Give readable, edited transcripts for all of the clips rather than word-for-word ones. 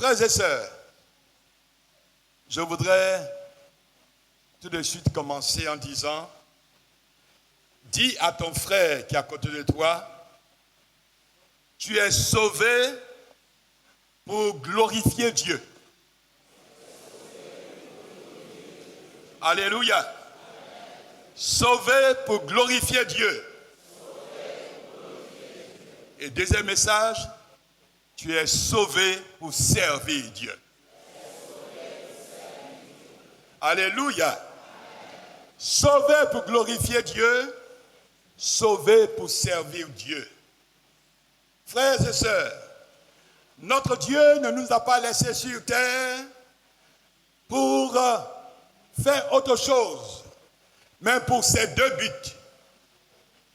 Frères et sœurs, je voudrais tout de suite commencer en disant, dis à ton frère qui est à côté de toi, tu es sauvé pour glorifier Dieu. Alléluia. Sauvé pour glorifier Dieu. Et deuxième message, tu es sauvé pour servir Dieu. Alléluia. Sauvé pour glorifier Dieu, sauvé pour servir Dieu. Frères et sœurs, notre Dieu ne nous a pas laissés sur terre pour faire autre chose, mais pour ces deux buts.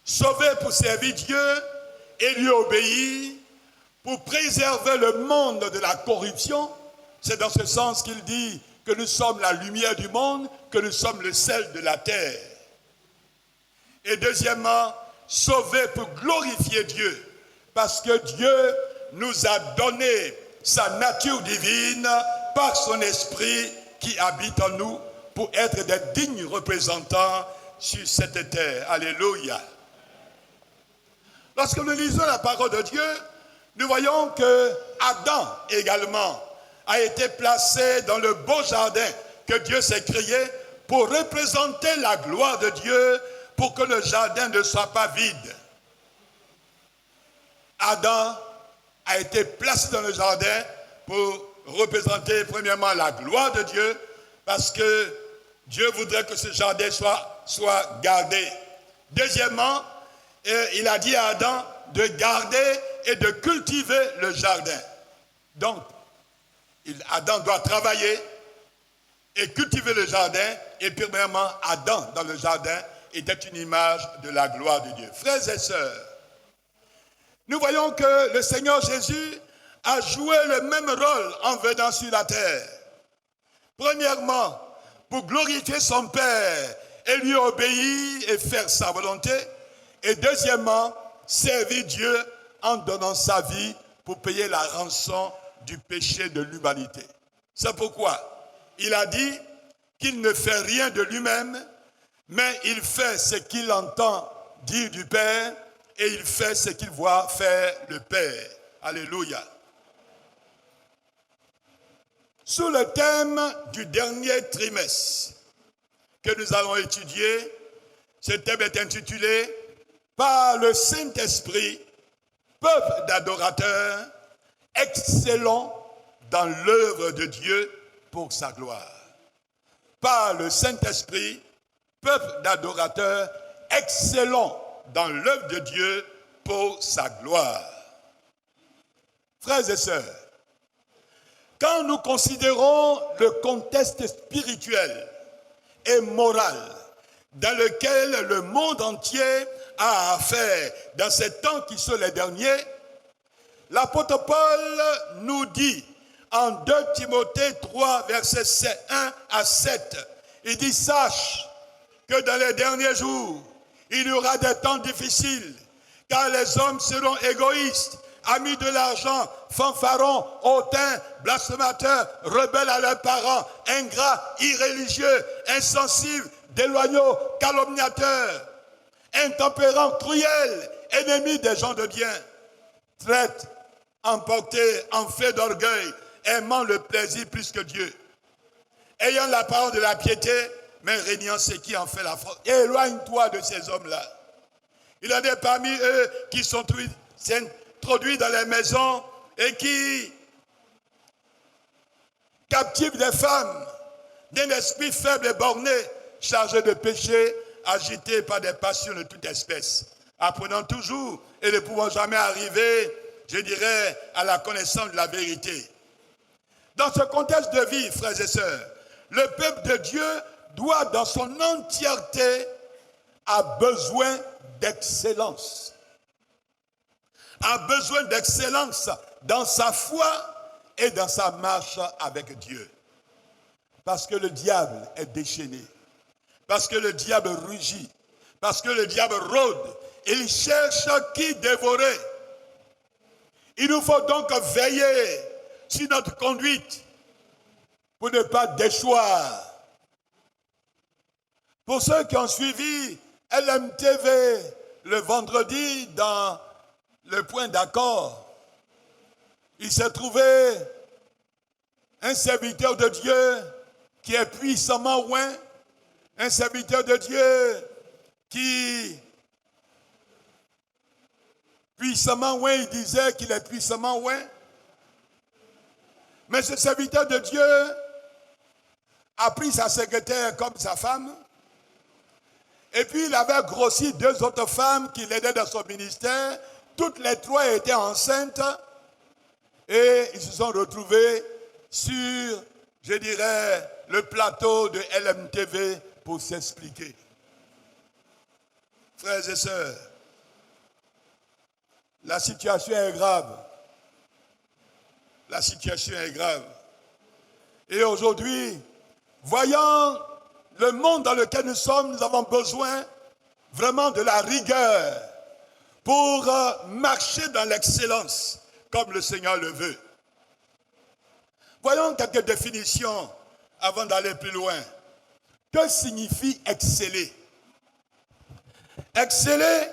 Sauvé pour servir Dieu et lui obéir, pour préserver le monde de la corruption. C'est dans ce sens qu'il dit que nous sommes la lumière du monde, que nous sommes le sel de la terre. Et deuxièmement, sauvé pour glorifier Dieu, parce que Dieu nous a donné sa nature divine par son esprit qui habite en nous pour être des dignes représentants sur cette terre. Alléluia. Lorsque nous lisons la parole de Dieu, nous voyons que Adam également a été placé dans le beau jardin que Dieu s'est créé pour représenter la gloire de Dieu, pour que le jardin ne soit pas vide. Adam a été placé dans le jardin pour représenter premièrement la gloire de Dieu, parce que Dieu voudrait que ce jardin soit gardé. Deuxièmement, il a dit à Adam de garder et de cultiver le jardin. Donc, Adam doit travailler et cultiver le jardin. Et premièrement, Adam dans le jardin était une image de la gloire de Dieu. Frères et sœurs, nous voyons que le Seigneur Jésus a joué le même rôle en venant sur la terre. Premièrement, pour glorifier son Père et lui obéir et faire sa volonté. Et deuxièmement, servir Dieu en donnant sa vie pour payer la rançon du péché de l'humanité. C'est pourquoi il a dit qu'il ne fait rien de lui-même, mais il fait ce qu'il entend dire du Père et il fait ce qu'il voit faire le Père. Alléluia. Sous le thème du dernier trimestre que nous allons étudier, ce thème est intitulé « Par le Saint-Esprit, peuple d'adorateurs, excellons dans l'œuvre de Dieu pour sa gloire. » Par le Saint-Esprit, peuple d'adorateurs, excellons dans l'œuvre de Dieu pour sa gloire. Frères et sœurs, quand nous considérons le contexte spirituel et moral dans lequel le monde entier a affaire dans ces temps qui sont les derniers, l'apôtre Paul nous dit en 2 Timothée 3, versets 1 à 7, il dit « Sache que dans les derniers jours, il y aura des temps difficiles, car les hommes seront égoïstes, amis de l'argent, fanfarons, hautains, blasphémateurs, rebelles à leurs parents, ingrats, irréligieux, insensibles, déloyaux, calomniateurs, intempérants, cruels, ennemis des gens de bien, traîtres, emportés en fait d'orgueil, aimant le plaisir plus que Dieu, ayant la parole de la piété, mais régnant ce qui en fait la faute. Éloigne-toi de ces hommes-là. Il y en a parmi eux qui sont introduits dans les maisons et qui captivent des femmes d'un esprit faible et borné, chargé de péché, agité par des passions de toute espèce, apprenant toujours et ne pouvant jamais arriver, je dirais, à la connaissance de la vérité. Dans ce contexte de vie, frères et sœurs, le peuple de Dieu doit dans son entièreté a besoin d'excellence. A besoin d'excellence dans sa foi et dans sa marche avec Dieu. Parce que le diable est déchaîné. Parce que le diable rugit. Parce que le diable rôde. Il cherche qui dévorer. Il nous faut donc veiller sur notre conduite pour ne pas déchoir. Pour ceux qui ont suivi LMTV le vendredi dans le point d'accord, il s'est trouvé un serviteur de Dieu qui est puissamment oint, un serviteur de Dieu qui puissamment oint, il disait qu'il est puissamment oint. Mais ce serviteur de Dieu a pris sa secrétaire comme sa femme. Et puis il avait grossi 2 autres femmes qui l'aidaient dans son ministère. Toutes les 3 étaient enceintes. Et ils se sont retrouvés sur, je dirais, le plateau de LMTV pour s'expliquer. Frères et sœurs, la situation est grave. La situation est grave. Et aujourd'hui, voyant le monde dans lequel nous sommes, nous avons besoin vraiment de la rigueur pour marcher dans l'excellence comme le Seigneur le veut. Voyons quelques définitions avant d'aller plus loin. Que signifie exceller? Exceller,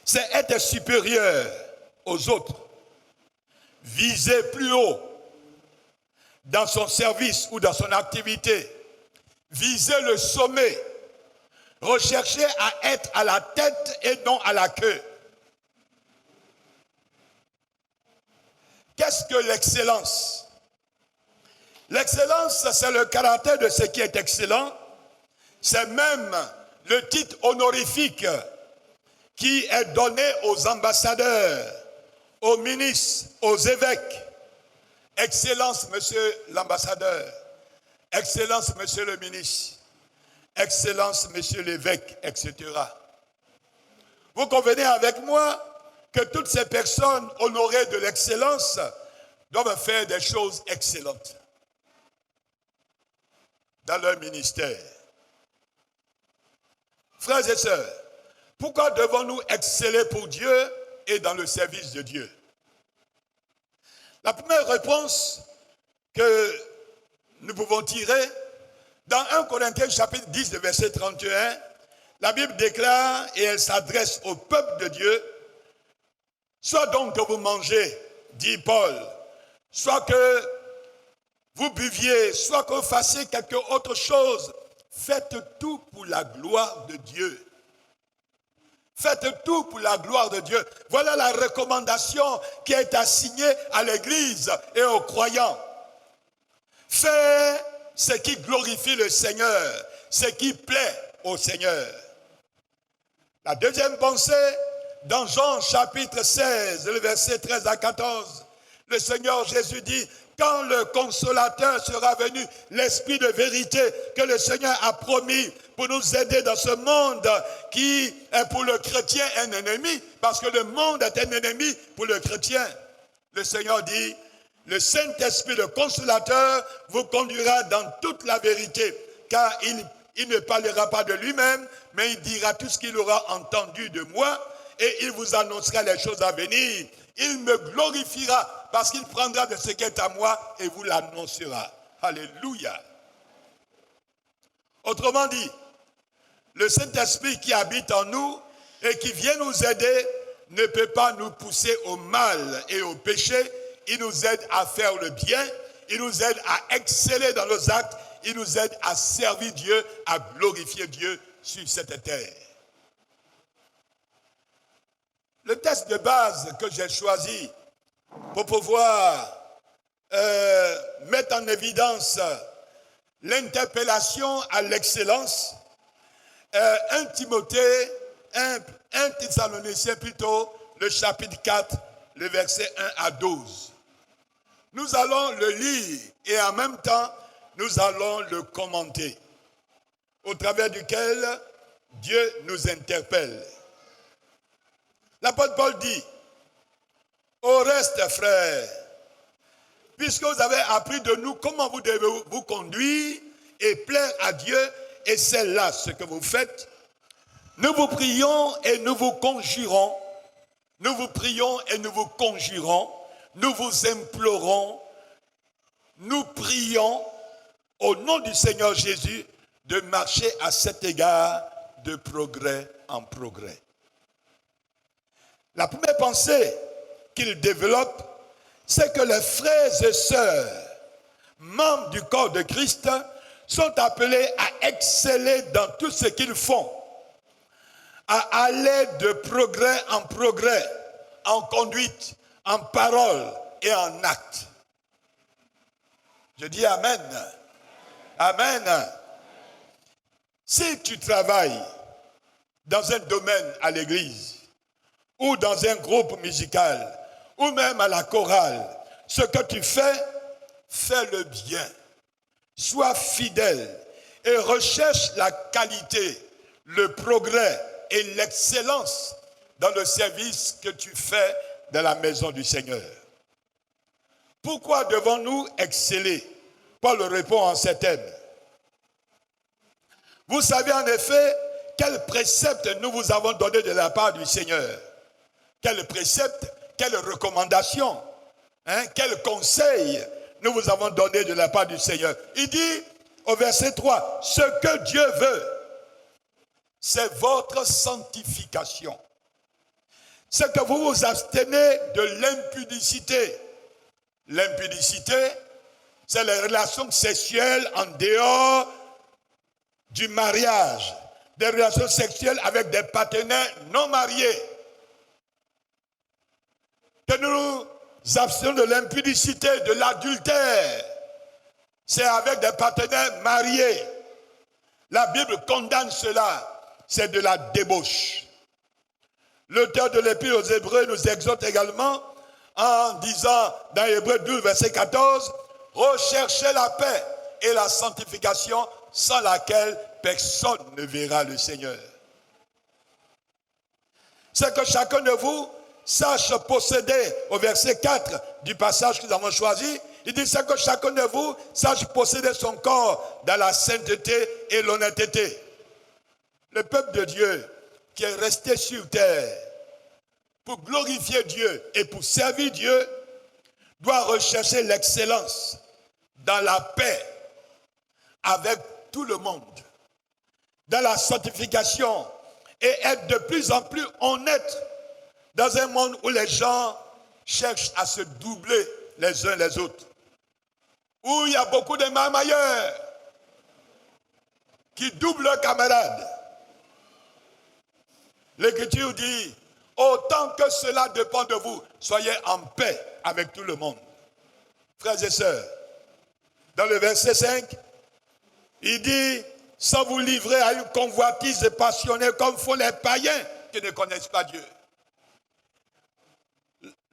c'est être supérieur aux autres, viser plus haut dans son service ou dans son activité, viser le sommet, rechercher à être à la tête et non à la queue. Qu'est-ce que l'excellence? L'excellence, c'est le caractère de ce qui est excellent. C'est même le titre honorifique qui est donné aux ambassadeurs, aux ministres, aux évêques. Excellence, monsieur l'ambassadeur. Excellence, monsieur le ministre. Excellence, monsieur l'évêque, etc. Vous convenez avec moi que toutes ces personnes honorées de l'excellence doivent faire des choses excellentes dans leur ministère. Frères et sœurs, pourquoi devons-nous exceller pour Dieu et dans le service de Dieu? La première réponse que nous pouvons tirer, dans 1 Corinthiens chapitre 10, verset 31, la Bible déclare, et elle s'adresse au peuple de Dieu, soit donc que vous mangez, dit Paul, soit que vous buviez, soit que vous fassiez quelque autre chose, faites tout pour la gloire de Dieu. Faites tout pour la gloire de Dieu. Voilà la recommandation qui est assignée à l'Église et aux croyants. Fais ce qui glorifie le Seigneur, ce qui plaît au Seigneur. La deuxième pensée, dans Jean chapitre 16, le verset 13 à 14, le Seigneur Jésus dit, quand le consolateur sera venu, l'esprit de vérité que le Seigneur a promis pour nous aider dans ce monde qui est pour le chrétien un ennemi, parce que le monde est un ennemi pour le chrétien. Le Seigneur dit, le Saint-Esprit, le consolateur, vous conduira dans toute la vérité, car il ne parlera pas de lui-même, mais il dira tout ce qu'il aura entendu de moi, et il vous annoncera les choses à venir. Il me glorifiera parce qu'il prendra de ce qui est à moi et vous l'annoncera. Alléluia. Autrement dit, le Saint-Esprit qui habite en nous et qui vient nous aider ne peut pas nous pousser au mal et au péché. Il nous aide à faire le bien. Il nous aide à exceller dans nos actes. Il nous aide à servir Dieu, à glorifier Dieu sur cette terre. Le texte de base que j'ai choisi pour pouvoir mettre en évidence l'interpellation à l'excellence, 1 Timothée, 1 Thessaloniciens plutôt, le chapitre 4, le verset 1 à 12. Nous allons le lire et en même temps, nous allons le commenter, au travers duquel Dieu nous interpelle. L'apôtre Paul dit, au reste, frères, puisque vous avez appris de nous comment vous devez vous conduire et plaire à Dieu, et c'est là ce que vous faites, nous vous prions et nous vous conjurons, nous vous implorons, nous prions au nom du Seigneur Jésus de marcher à cet égard de progrès en progrès. La première pensée qu'il développe, c'est que les frères et sœurs, membres du corps de Christ, sont appelés à exceller dans tout ce qu'ils font, à aller de progrès en progrès, en conduite, en parole et en acte. Je dis Amen. Amen. Si tu travailles dans un domaine à l'église, ou dans un groupe musical, ou même à la chorale, ce que tu fais, fais-le bien. Sois fidèle et recherche la qualité, le progrès et l'excellence dans le service que tu fais dans la maison du Seigneur. Pourquoi devons-nous exceller? Paul répond en ces termes. Vous savez en effet quel précepte nous vous avons donné de la part du Seigneur. Quel précepte, quelle recommandation, quel conseil nous vous avons donné de la part du Seigneur. Il dit au verset 3, ce que Dieu veut, c'est votre sanctification. C'est que vous vous abstenez de l'impudicité. L'impudicité, c'est les relations sexuelles en dehors du mariage, des relations sexuelles avec des partenaires non mariés. Que nous nous abstenons de l'impudicité, de l'adultère. C'est avec des partenaires mariés. La Bible condamne cela. C'est de la débauche. L'auteur de l'Épître aux Hébreux nous exhorte également en disant dans Hébreux 12, verset 14, « Recherchez la paix et la sanctification sans laquelle personne ne verra le Seigneur. » C'est que chacun de vous sache posséder, au verset 4 du passage que nous avons choisi, il dit c'est que chacun de vous sache posséder son corps dans la sainteté et l'honnêteté. Le peuple de Dieu qui est resté sur terre pour glorifier Dieu et pour servir Dieu doit rechercher l'excellence dans la paix avec tout le monde, dans la sanctification et être de plus en plus honnête dans un monde où les gens cherchent à se doubler les uns les autres, où il y a beaucoup de marmailleurs qui doublent leurs camarades. L'Écriture dit, autant que cela dépend de vous, soyez en paix avec tout le monde. Frères et sœurs, dans le verset 5, il dit, sans vous livrer à une convoitise passionnée comme font les païens qui ne connaissent pas Dieu.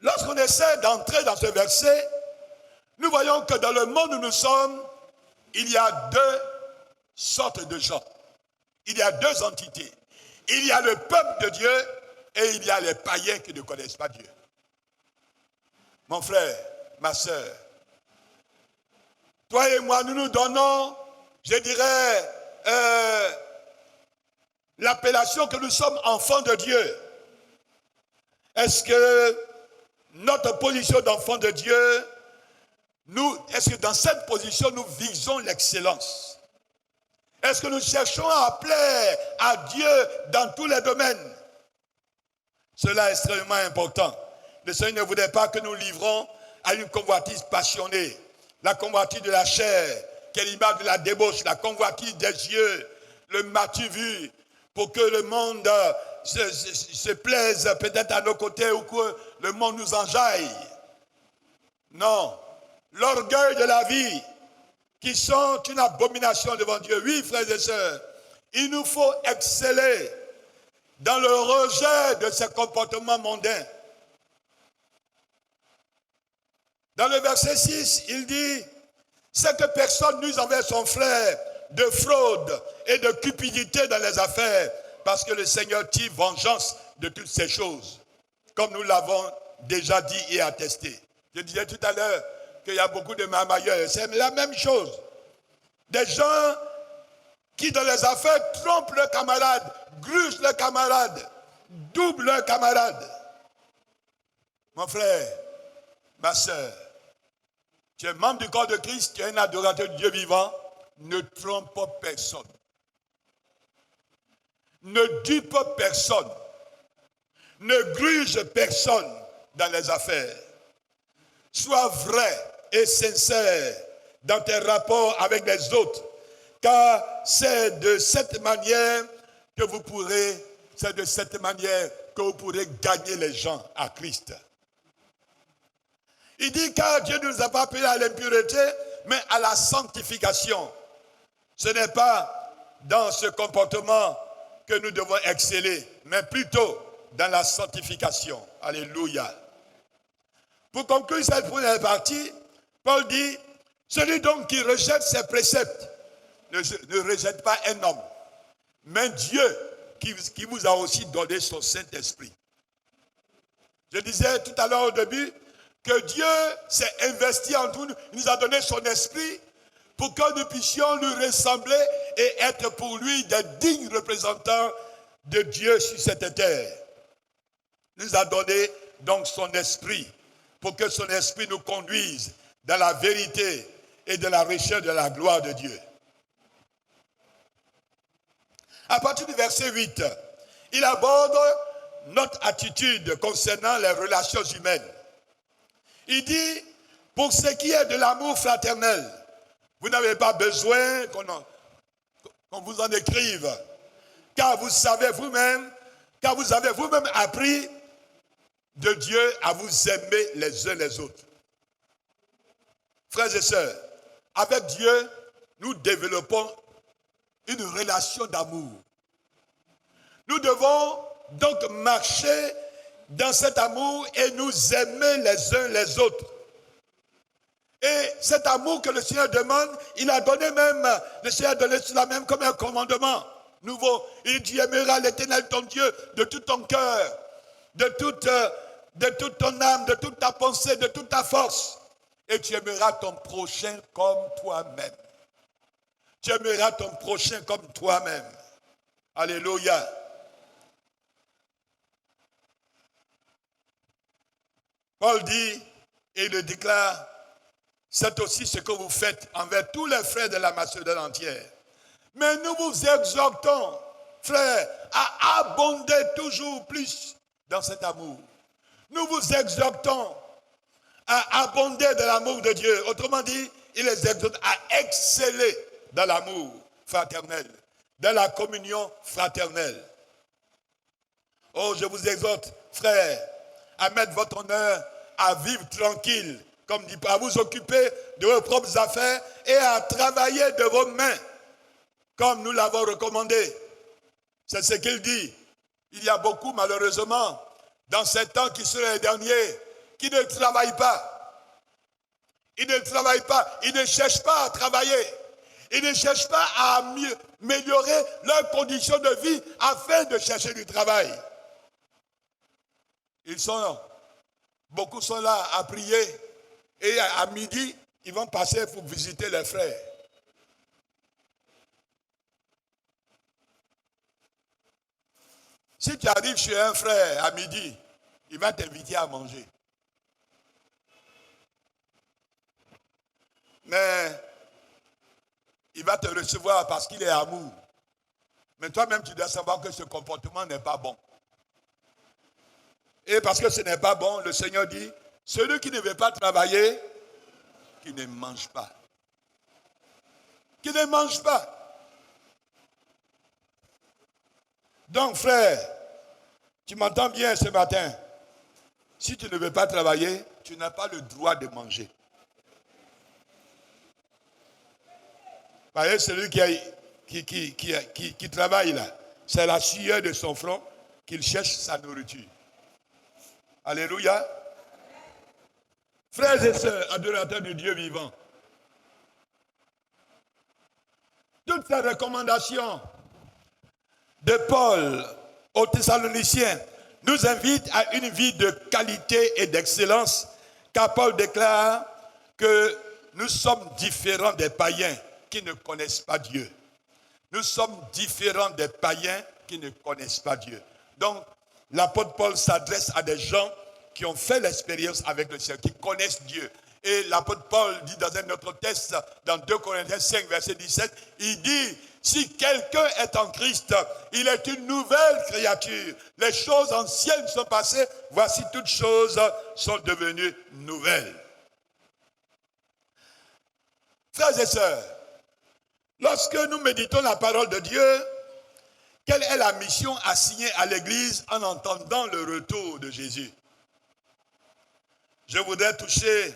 Lorsqu'on essaie d'entrer dans ce verset, nous voyons que dans le monde où nous sommes, il y a deux sortes de gens. Il y a deux entités. Il y a le peuple de Dieu et il y a les païens qui ne connaissent pas Dieu. Mon frère, ma soeur, toi et moi, nous nous donnons, je dirais, l'appellation que nous sommes enfants de Dieu. Est-ce que notre position d'enfant de Dieu, est-ce que dans cette position, nous visons l'excellence? Est-ce que nous cherchons à plaire à Dieu dans tous les domaines? Cela est extrêmement important. Le Seigneur ne voudrait pas que nous livrons à une convoitise passionnée. La convoitise de la chair, qui est l'image de la débauche, la convoitise des yeux, le m'as-tu vu, pour que le monde se plaise peut-être à nos côtés ou que le monde nous enjaille. Non. L'orgueil de la vie, qui sont une abomination devant Dieu. Oui, frères et sœurs, il nous faut exceller dans le rejet de ces comportements mondains. Dans le verset 6, il dit, c'est que personne n'use envers son frère de fraude et de cupidité dans les affaires, parce que le Seigneur tire vengeance de toutes ces choses, comme nous l'avons déjà dit et attesté. Je disais tout à l'heure qu'il y a beaucoup de marmailleurs, c'est la même chose. Des gens qui dans les affaires trompent leurs camarades, grugent leurs camarades, doublent leurs camarades. Mon frère, ma sœur, tu es membre du corps de Christ, tu es un adorateur du Dieu vivant, ne trompe personne. Ne dupe personne. Ne gruge personne dans les affaires. Sois vrai et sincère dans tes rapports avec les autres, car c'est de cette manière que vous pourrez gagner les gens à Christ. Il dit car Dieu ne nous a pas appelés à l'impureté, mais à la sanctification. Ce n'est pas dans ce comportement que nous devons exceller, mais plutôt dans la sanctification. Alléluia. Pour conclure cette première partie, Paul dit, celui donc qui rejette ses préceptes ne rejette pas un homme, mais Dieu qui vous a aussi donné son Saint-Esprit. Je disais tout à l'heure au début que Dieu s'est investi en nous, il nous a donné son esprit pour que nous puissions lui ressembler et être pour lui des dignes représentants de Dieu sur cette terre. Il nous a donné donc son esprit pour que son esprit nous conduise dans la vérité et de la recherche de la gloire de Dieu. À partir du verset 8, il aborde notre attitude concernant les relations humaines. Il dit, pour ce qui est de l'amour fraternel, vous n'avez pas besoin qu'on vous en écrive, car vous avez vous-même appris de Dieu à vous aimer les uns les autres. Frères et sœurs, avec Dieu, nous développons une relation d'amour. Nous devons donc marcher dans cet amour et nous aimer les uns les autres. Et cet amour que le Seigneur demande, il a donné même, le Seigneur a donné cela même comme un commandement nouveau. Il dit, aimeras l'Éternel ton Dieu de tout ton cœur, de toute ton âme, de toute ta pensée, de toute ta force. Et tu aimeras ton prochain comme toi-même. Tu aimeras ton prochain comme toi-même. Alléluia. Paul dit, et il le déclare, c'est aussi ce que vous faites envers tous les frères de la Macédoine entière. Mais nous vous exhortons, frères, à abonder toujours plus dans cet amour. Nous vous exhortons à abonder de l'amour de Dieu. Autrement dit, il les exhorte à exceller dans l'amour fraternel, dans la communion fraternelle. Oh, je vous exhorte, frères, à mettre votre honneur, à vivre tranquille, comme dit, à vous occuper de vos propres affaires et à travailler de vos mains, comme nous l'avons recommandé. C'est ce qu'il dit. Il y a beaucoup, malheureusement, dans ces temps qui seront les derniers, qui ne travaillent pas. Ils ne travaillent pas, ils ne cherchent pas à travailler. Ils ne cherchent pas à améliorer leurs conditions de vie afin de chercher du travail. Beaucoup sont là à prier et à midi, ils vont passer pour visiter les frères. Si tu arrives chez un frère à midi, il va t'inviter à manger. Mais il va te recevoir parce qu'il est amour. Mais toi-même, tu dois savoir que ce comportement n'est pas bon. Et parce que ce n'est pas bon, le Seigneur dit, celui qui ne veut pas travailler, qui ne mange pas. Qui ne mange pas. Donc, frère, tu m'entends bien ce matin. Si tu ne veux pas travailler, tu n'as pas le droit de manger. Vous voyez, celui qui travaille là, c'est la sueur de son front qu'il cherche sa nourriture. Alléluia. Frères et sœurs, adorateurs du Dieu vivant, toutes ces recommandations de Paul aux Thessaloniciens nous invitent à une vie de qualité et d'excellence, car Paul déclare que nous sommes différents des païens qui ne connaissent pas Dieu. Nous sommes différents des païens qui ne connaissent pas Dieu. Donc, l'apôtre Paul s'adresse à des gens qui ont fait l'expérience avec le Seigneur, qui connaissent Dieu. Et l'apôtre Paul dit dans un autre texte, dans 2 Corinthiens 5, verset 17, il dit, si quelqu'un est en Christ, il est une nouvelle créature. Les choses anciennes sont passées, voici toutes choses sont devenues nouvelles. Frères et sœurs, lorsque nous méditons la parole de Dieu, quelle est la mission assignée à l'Église en entendant le retour de Jésus? Je voudrais toucher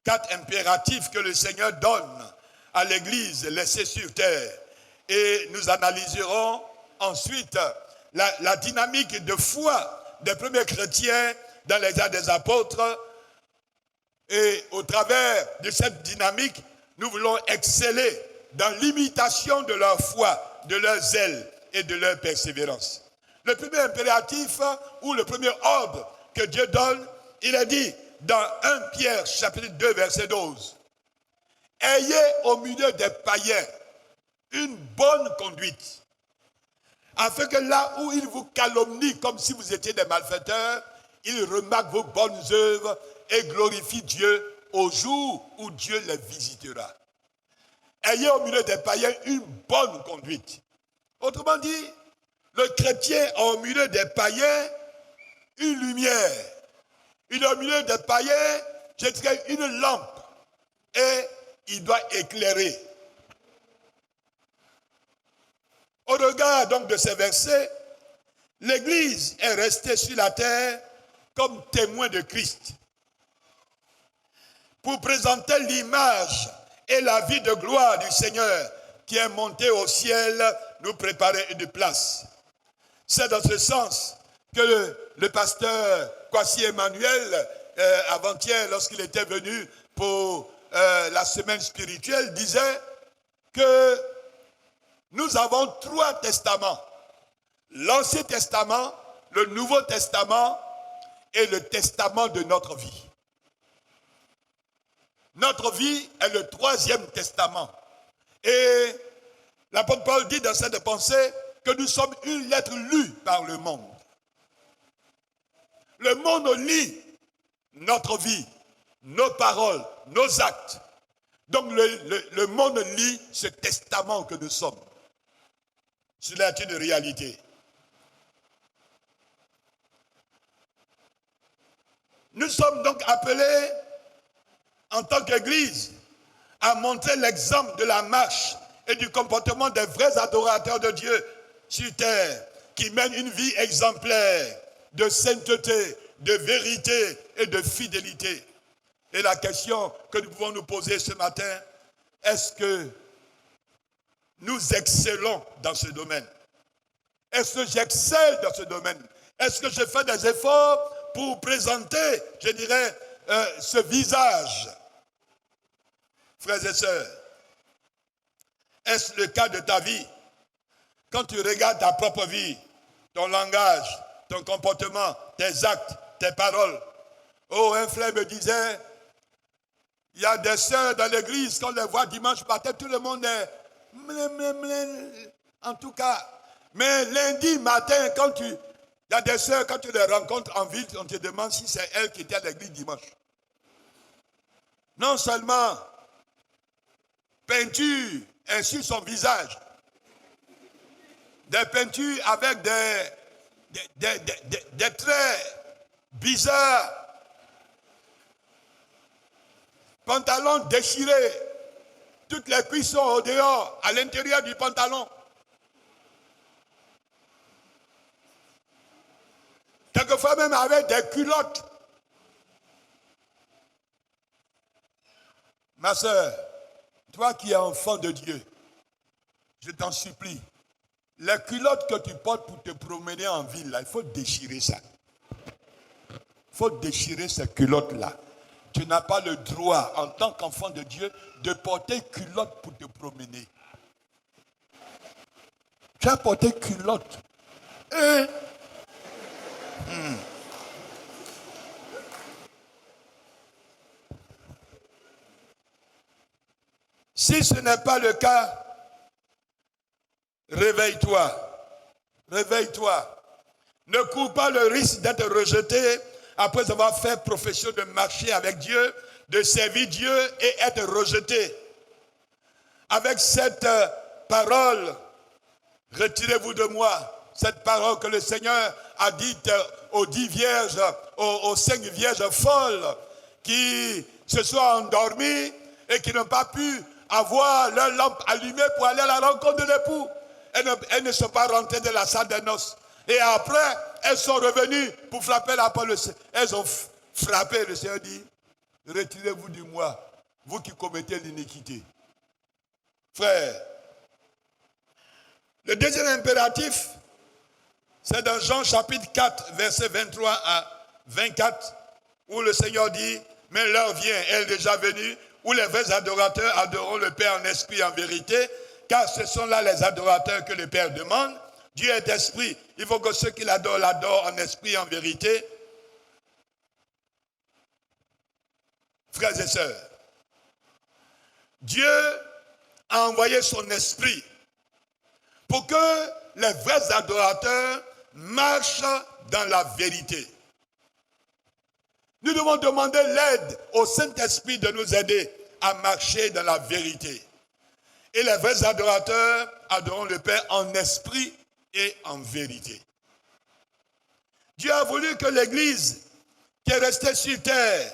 4 impératifs que le Seigneur donne à l'Église laissée sur terre. Et nous analyserons ensuite la dynamique de foi des premiers chrétiens dans les Actes des Apôtres. Et au travers de cette dynamique, nous voulons exceller dans l'imitation de leur foi, de leur zèle et de leur persévérance. Le premier impératif ou le premier ordre que Dieu donne, il est dit dans 1 Pierre chapitre 2 verset 12. Ayez au milieu des païens une bonne conduite, afin que là où ils vous calomnient comme si vous étiez des malfaiteurs, ils remarquent vos bonnes œuvres et glorifient Dieu au jour où Dieu les visitera. Ayez au milieu des païens une bonne conduite. Autrement dit, le chrétien a au milieu des païens une lumière. Il a au milieu des païens, je dirais, une lampe. Et il doit éclairer. Au regard donc de ces versets, l'Église est restée sur la terre comme témoin de Christ, pour présenter l'image et la vie de gloire du Seigneur qui est monté au ciel nous préparer une place. C'est dans ce sens que le pasteur Kwasi Emmanuel, avant-hier, lorsqu'il était venu pour la semaine spirituelle, disait que nous avons 3 testaments. L'Ancien Testament, le Nouveau Testament et le testament de notre vie. Notre vie est le 3e testament. Et l'apôtre Paul dit dans cette pensée que nous sommes une lettre lue par le monde. Le monde lit notre vie, nos paroles, nos actes. Donc le monde lit ce testament que nous sommes. Cela est une réalité. Nous sommes donc appelés, en tant qu'Église, à montrer l'exemple de la marche et du comportement des vrais adorateurs de Dieu sur terre, qui mènent une vie exemplaire de sainteté, de vérité et de fidélité. Et la question que nous pouvons nous poser ce matin, est-ce que nous excellons dans ce domaine? Est-ce que j'excelle dans ce domaine? Est-ce que je fais des efforts pour présenter, je dirais, ce visage? Frères et sœurs, est-ce le cas de ta vie? Quand tu regardes ta propre vie, ton langage, ton comportement, tes actes, tes paroles. Oh, un frère me disait, il y a des sœurs dans l'église, quand on les voit dimanche matin, tout le monde est... En tout cas, mais lundi matin, il y a des sœurs, quand tu les rencontres en ville, on te demande si c'est elle qui était à l'église dimanche. Non seulement peinture sur son visage, des peintures avec des traits bizarres, pantalon déchiré, toutes les cuisses sont au dehors, à l'intérieur du pantalon. Quelquefois même avec des culottes. Ma soeur, toi qui es enfant de Dieu, je t'en supplie, les culottes que tu portes pour te promener en ville, là, il faut déchirer ça. Il faut déchirer ces culottes-là. Tu n'as pas le droit, en tant qu'enfant de Dieu, de porter culotte pour te promener. Tu as porté culotte. Si ce n'est pas le cas, réveille-toi. Réveille-toi. Ne cours pas le risque d'être rejeté après avoir fait profession de marcher avec Dieu, de servir Dieu et être rejeté. Avec cette parole, retirez-vous de moi, cette parole que le Seigneur a dite aux 10 vierges, aux 5 vierges folles qui se sont endormies et qui n'ont pas pu avoir leur lampe allumée pour aller à la rencontre de l'époux. Elles ne sont pas rentrées de la salle des noces. Et après, elles sont revenues pour frapper la porte. Elles ont frappé. Le Seigneur dit, retirez-vous de moi, vous qui commettez l'iniquité. Frère, le deuxième impératif, c'est dans Jean chapitre 4, versets 23 à 24, où le Seigneur dit, mais l'heure vient, elle est déjà venue, où les vrais adorateurs adoreront le Père en esprit et en vérité, car ce sont là les adorateurs que le Père demande. Dieu est esprit, il faut que ceux qui l'adorent en esprit et en vérité. Frères et sœurs, Dieu a envoyé son esprit pour que les vrais adorateurs marchent dans la vérité. Nous devons demander l'aide au Saint-Esprit de nous aider à marcher dans la vérité. Et les vrais adorateurs adoreront le Père en esprit et en vérité. Dieu a voulu que l'Église qui est restée sur terre,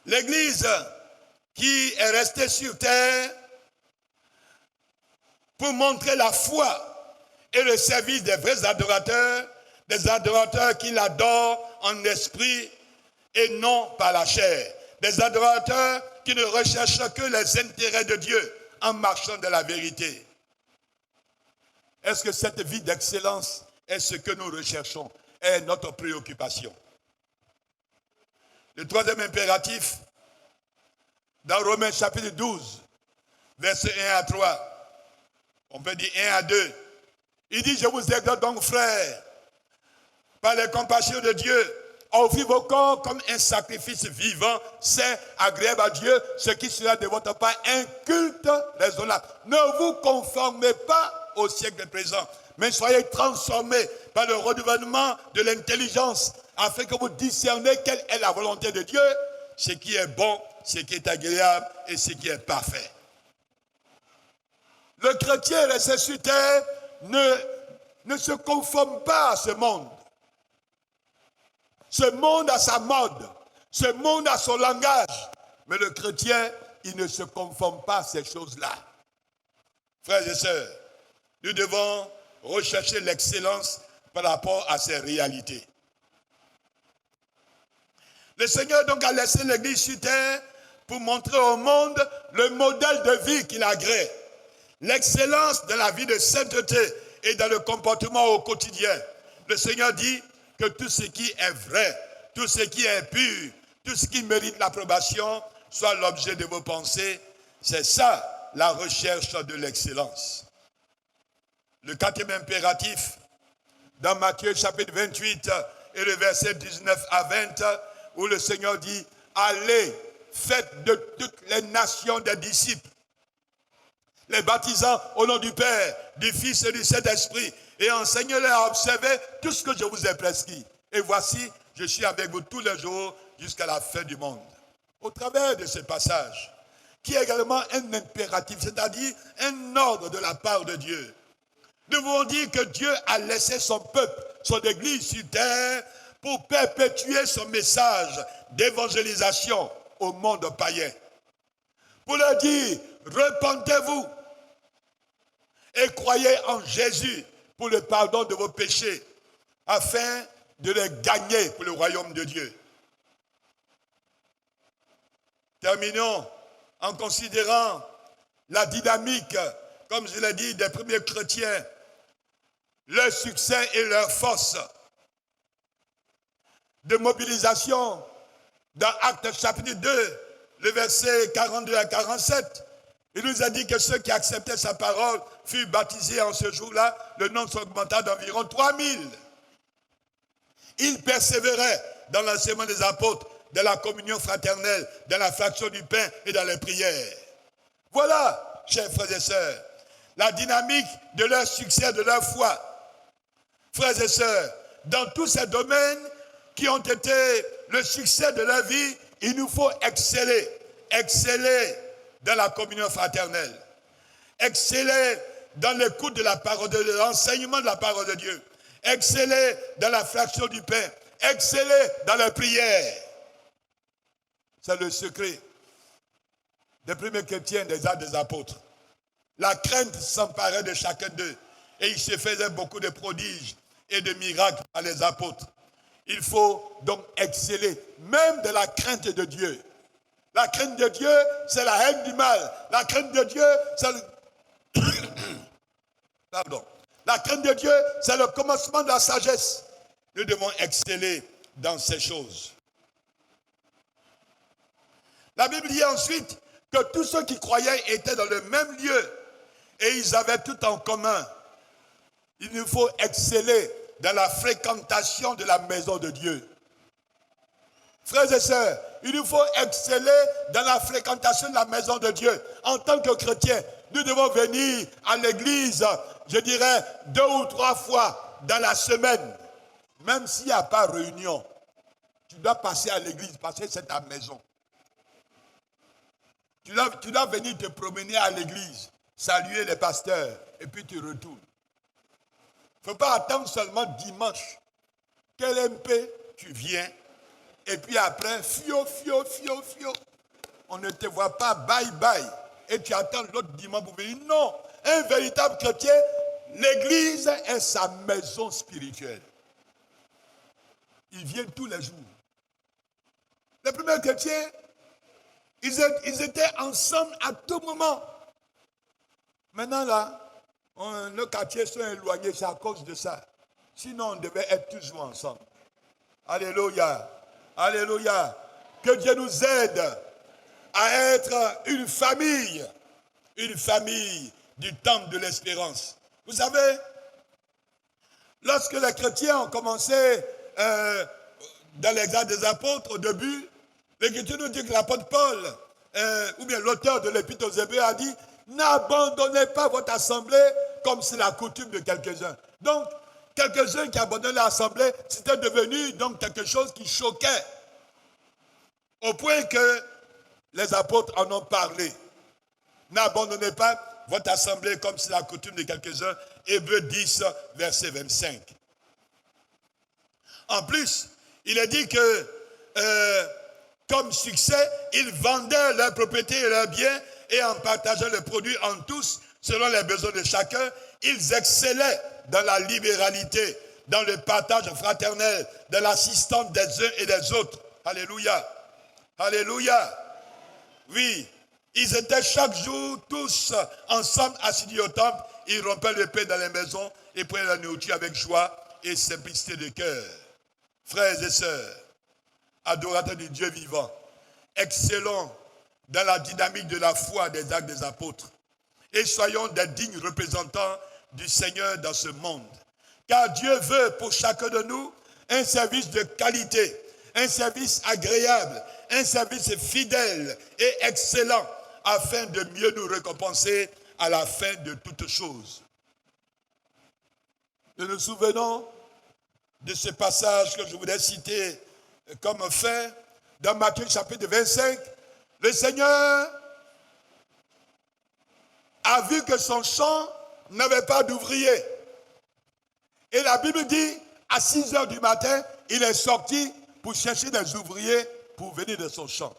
l'Église qui est restée sur terre pour montrer la foi et le service des vrais adorateurs, des adorateurs qui l'adorent en esprit et non par la chair, des adorateurs qui ne recherchent que les intérêts de Dieu en marchant de la vérité. Est-ce que cette vie d'excellence est ce que nous recherchons, est notre préoccupation? Le troisième impératif, dans Romains chapitre 12, versets 1 à 3, on peut dire 1 à 2, il dit, je vous exhorte donc, frères, par les compassions de Dieu, à offrir vos corps comme un sacrifice vivant, saint, agréable à Dieu, ce qui sera de votre part un culte raisonnable. Ne vous conformez pas au siècle présent, mais soyez transformés par le renouvellement de l'intelligence, afin que vous discerniez quelle est la volonté de Dieu, ce qui est bon, ce qui est agréable et ce qui est parfait. Le chrétien resté sur terre ne se conforme pas à ce monde. Ce monde a sa mode, ce monde a son langage, mais le chrétien, il ne se conforme pas à ces choses-là. Frères et sœurs, nous devons rechercher l'excellence par rapport à ces réalités. Le Seigneur donc a laissé l'Église sur terre pour montrer au monde le modèle de vie qu'il agrée, l'excellence de la vie de sainteté et dans le comportement au quotidien. Le Seigneur dit que tout ce qui est vrai, tout ce qui est pur, tout ce qui mérite l'approbation soit l'objet de vos pensées. C'est ça la recherche de l'excellence. Le quatrième impératif, dans Matthieu chapitre 28 et le verset 19 à 20, où le Seigneur dit, allez, faites de toutes les nations des disciples, les baptisant au nom du Père, du Fils et du Saint-Esprit, et enseignez-les à observer tout ce que je vous ai prescrit. Et voici, je suis avec vous tous les jours jusqu'à la fin du monde. Au travers de ce passage, qui est également un impératif, c'est-à-dire un ordre de la part de Dieu, nous voulons dire que Dieu a laissé son peuple, son Église sur terre, pour perpétuer son message d'évangélisation au monde païen. Pour leur dire, repentez-vous et croyez en Jésus pour le pardon de vos péchés, afin de les gagner pour le royaume de Dieu. Terminons en considérant la dynamique, comme je l'ai dit, des premiers chrétiens, leur succès et leur force de mobilisation dans Actes chapitre 2, le verset 42 à 47. Il nous a dit que ceux qui acceptaient sa parole furent baptisés en ce jour-là. Le nombre s'augmenta d'environ 3000. Ils persévéraient dans l'enseignement des apôtres, dans la communion fraternelle, dans la fraction du pain et dans les prières. Voilà, chers frères et sœurs, la dynamique de leur succès, de leur foi. Frères et sœurs, dans tous ces domaines qui ont été le succès de leur vie, il nous faut exceller. Exceller dans la communion fraternelle. Exceller dans l'écoute de la parole de Dieu, l'enseignement de la parole de Dieu. Exceller dans la fraction du pain. Exceller dans la prière. C'est le secret des premiers chrétiens des Actes des Apôtres. La crainte s'emparait de chacun d'eux. Et il se faisait beaucoup de prodiges et de miracles par les apôtres. Il faut donc exceller, même de la crainte de Dieu. La crainte de Dieu, c'est la haine du mal. La crainte de Dieu, c'est le... Pardon. La crainte de Dieu, c'est le commencement de la sagesse. Nous devons exceller dans ces choses. La Bible dit ensuite que tous ceux qui croyaient étaient dans le même lieu et ils avaient tout en commun. Il nous faut exceller dans la fréquentation de la maison de Dieu. Frères et sœurs, il nous faut exceller dans la fréquentation de la maison de Dieu. En tant que chrétiens, nous devons venir à l'église, je dirais, 2 ou 3 fois dans la semaine. Même s'il n'y a pas réunion, tu dois passer à l'église parce que c'est ta maison. Tu dois venir te promener à l'église, saluer les pasteurs et puis tu retournes. Il ne faut pas attendre seulement dimanche. Quel MP, tu viens. Et puis après, fio. On ne te voit pas, bye. Et tu attends l'autre dimanche pour venir. Non, un véritable chrétien, l'église est sa maison spirituelle. Il vient tous les jours. Les premiers chrétiens, ils étaient ensemble à tout moment. Maintenant là, nos quartiers sont éloignés, c'est à cause de ça. Sinon, on devait être toujours ensemble. Alléluia. Alléluia. Que Dieu nous aide à être une famille du temple de l'espérance. Vous savez, lorsque les chrétiens ont commencé dans les Actes des Apôtres, au début, l'Écriture nous dit que l'apôtre Paul, ou bien l'auteur de l'Épître aux Hébreux a dit, n'abandonnez pas votre assemblée comme c'est la coutume de quelques-uns. Donc, quelques-uns qui abandonnent l'assemblée, c'était devenu donc quelque chose qui choquait. Au point que les apôtres en ont parlé. N'abandonnez pas votre assemblée comme c'est la coutume de quelques-uns. Hébreux 10, verset 25. En plus, il est dit que comme succès, ils vendaient leurs propriétés et leurs biens et en partageant le produit en tous, selon les besoins de chacun. Ils excellaient dans la libéralité, dans le partage fraternel, dans l'assistance des uns et des autres. Alléluia. Alléluia. Oui, ils étaient chaque jour tous ensemble assidus au temple. Ils rompaient le pain dans les maisons et prenaient la nourriture avec joie et simplicité de cœur. Frères et sœurs, adorateurs du Dieu vivant, excellons dans la dynamique de la foi des Actes des Apôtres et soyons des dignes représentants du Seigneur dans ce monde. Car Dieu veut pour chacun de nous un service de qualité, un service agréable, un service fidèle et excellent afin de mieux nous récompenser à la fin de toutes choses. Nous nous souvenons de ce passage que je voudrais citer comme fait dans Matthieu chapitre 25. Le Seigneur a vu que son champ n'avait pas d'ouvriers. Et la Bible dit, à 6 heures du matin, il est sorti pour chercher des ouvriers pour venir de son champ.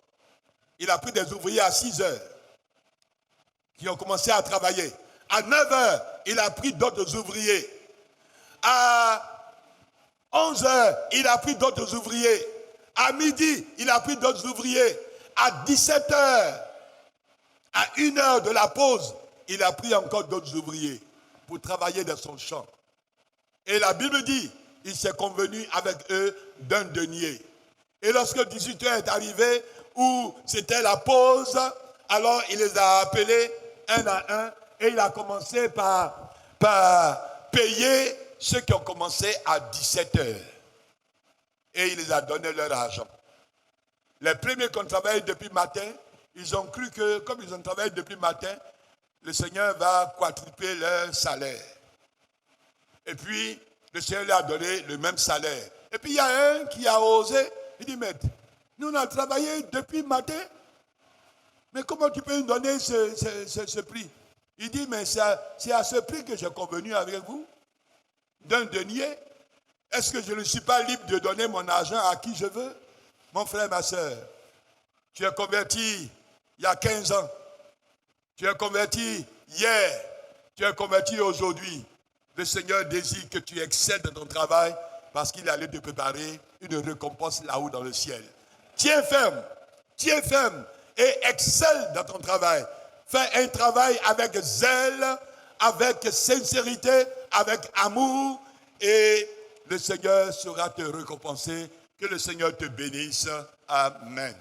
Il a pris des ouvriers à 6 heures qui ont commencé à travailler. À 9 heures, il a pris d'autres ouvriers. À 11 heures, il a pris d'autres ouvriers. À midi, il a pris d'autres ouvriers. À 17 heures, à 1 heure de la pause, il a pris encore d'autres ouvriers pour travailler dans son champ. Et la Bible dit, il s'est convenu avec eux d'un denier. Et lorsque 18 heures est arrivé, où c'était la pause, alors il les a appelés un à un et il a commencé par payer ceux qui ont commencé à 17 heures. Et il les a donné leur argent. Les premiers qui ont travaillé depuis le matin, ils ont cru que comme ils ont travaillé depuis le matin, le Seigneur va quadrupler leur salaire. Et puis, le Seigneur lui a donné le même salaire. Et puis il y a un qui a osé, il dit, mais nous on a travaillé depuis le matin, mais comment tu peux nous donner ce prix? Il dit, mais c'est à ce prix que j'ai convenu avec vous, d'un denier. Est-ce que je ne suis pas libre de donner mon argent à qui je veux? Mon frère, ma soeur, tu es converti il y a 15 ans. Tu es converti hier. Tu es converti aujourd'hui. Le Seigneur désire que tu excelles dans ton travail parce qu'il allait te préparer une récompense là-haut dans le ciel. Tiens ferme et excelle dans ton travail. Fais un travail avec zèle, avec sincérité, avec amour et le Seigneur saura te récompenser. Que le Seigneur te bénisse. Amen.